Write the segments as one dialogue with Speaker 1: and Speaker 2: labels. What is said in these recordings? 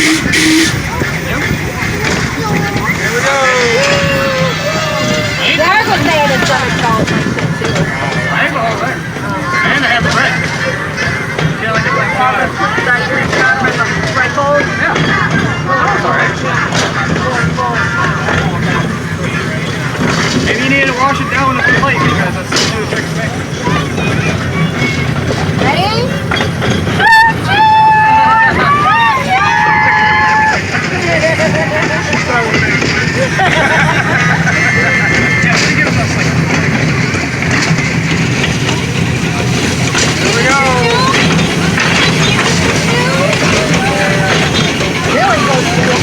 Speaker 1: Here we go.
Speaker 2: There's a man in Southern California too.
Speaker 1: Rainbow, right? And they have red. Feel like it's like
Speaker 2: That green shot with the red gold?
Speaker 1: yeah. That's alright. Maybe you need to wash it down with a plate because that's the new trick to make.
Speaker 2: Ready?
Speaker 1: Yeah, let me give it a second. Here we go.
Speaker 2: Really goes through.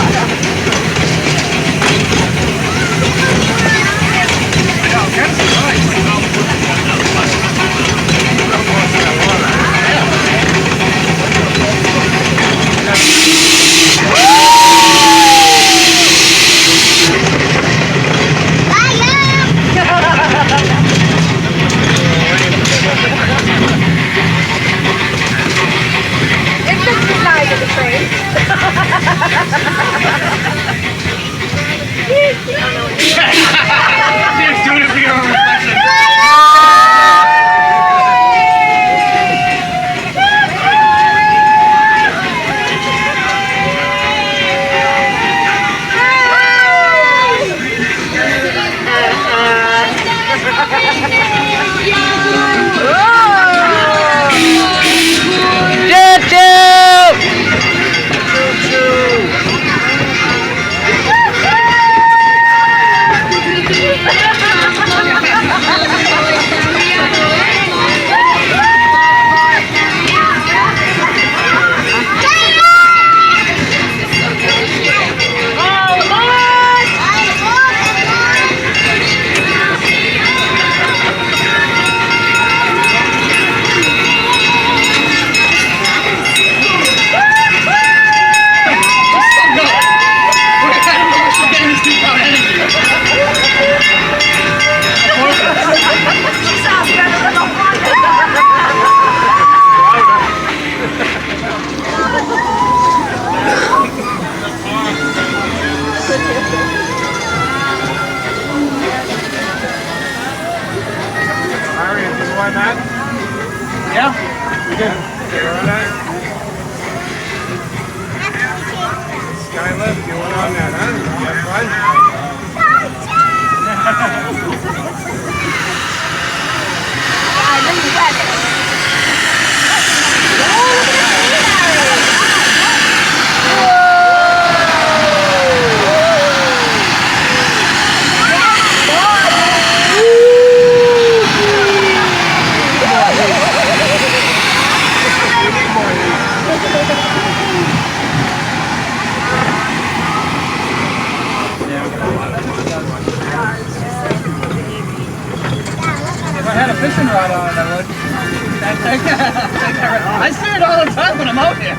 Speaker 1: Yeah, that's nice.
Speaker 2: It's just the size of the train.
Speaker 1: Dude's doing it for your own reflection. Yeah? We did. Skylift, you went on that, huh? You have fun? If I had a fishing rod on it, I would. I see it all the time when I'm out here.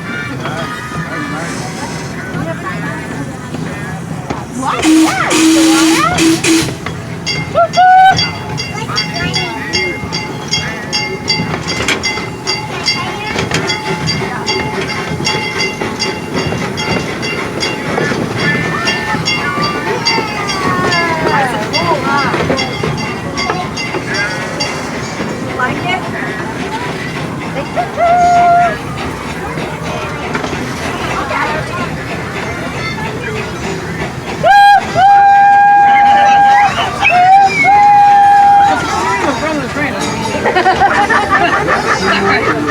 Speaker 2: Like it?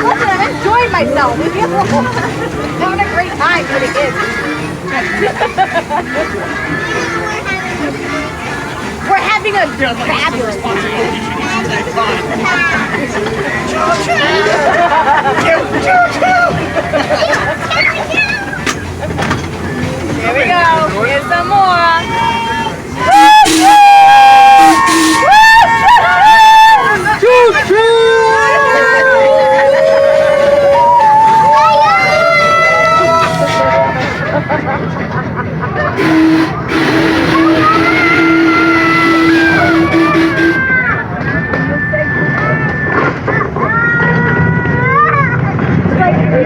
Speaker 2: Listen, I'm enjoying myself. Having a great time for the kids. We're having a fabulous time. Here we go. Here's some more.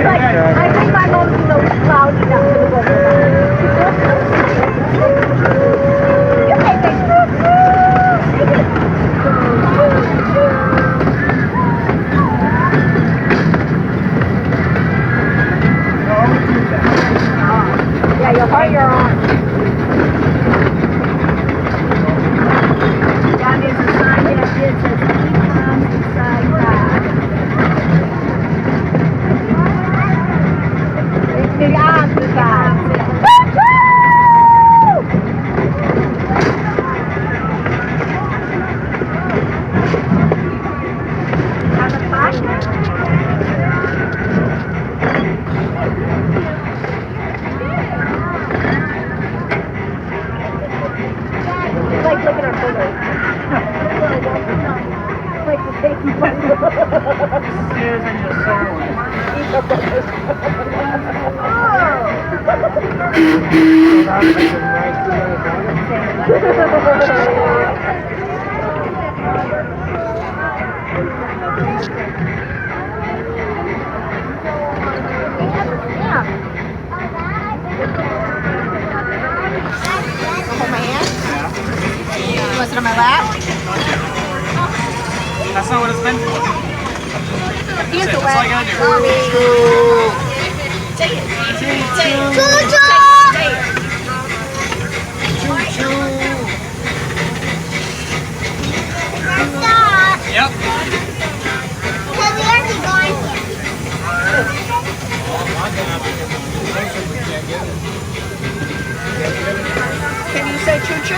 Speaker 2: I think my mom's so cloudy now. Or your arm. Down there's a sign there that says e-coms inside God. The arms of God. Have a partner? It's like looking at photos. It's like we're taking photos.
Speaker 1: Here's in your soul.
Speaker 2: Hold my hand.
Speaker 1: Yeah.
Speaker 2: You want to sit on my lap?
Speaker 1: That's not what it's meant for.
Speaker 2: Here's the
Speaker 1: That's all
Speaker 2: wet.
Speaker 1: you gotta do.
Speaker 2: Take it.
Speaker 1: Choo-choo. Yep.
Speaker 2: Can you say choo-choo?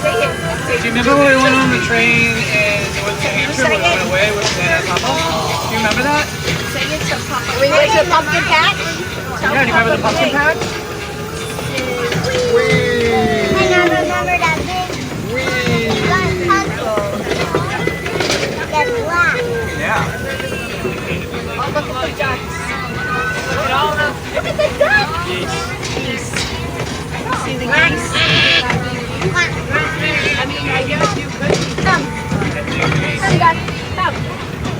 Speaker 2: Say it.
Speaker 1: Do you remember when we went on the train and there was a hamster
Speaker 2: Say
Speaker 1: when we
Speaker 2: it.
Speaker 1: went away with the couple? Do you remember that?
Speaker 2: Say it to Papa. We went to pumpkin patch.
Speaker 1: Yeah, do you remember the pumpkin patch?
Speaker 3: And I remember that big black puzzle. That's black.
Speaker 1: Yeah.
Speaker 2: Oh, look at the ducks. Look at the ducks. Geese. See the geese? I mean, I guess you could. Come. Come, duck. Come.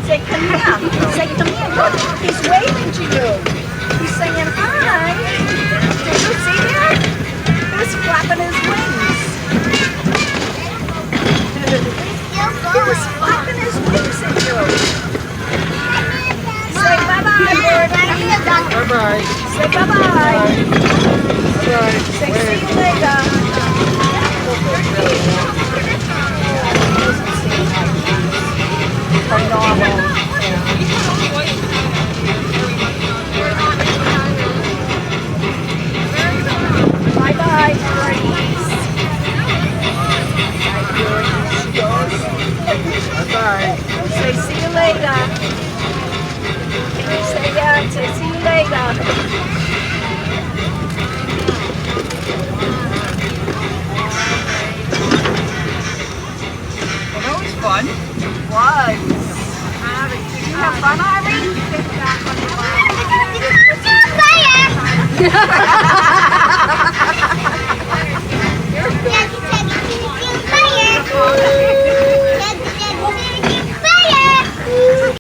Speaker 2: Say, come here. Say, come here. Look, he's waving to you. He's saying hi. Did you see that? He's flapping his wings. He was flapping his wings at you. Say bye-bye, birdie.
Speaker 1: Bye-bye.
Speaker 2: Say bye-bye.
Speaker 1: Bye-bye.
Speaker 2: Say see you later. Bye-bye, birdies.
Speaker 1: Bye-bye.
Speaker 2: Say see you later. Can you say that? Say see you later.
Speaker 1: Well, that was fun.
Speaker 2: Was. Did you have fun, Irene?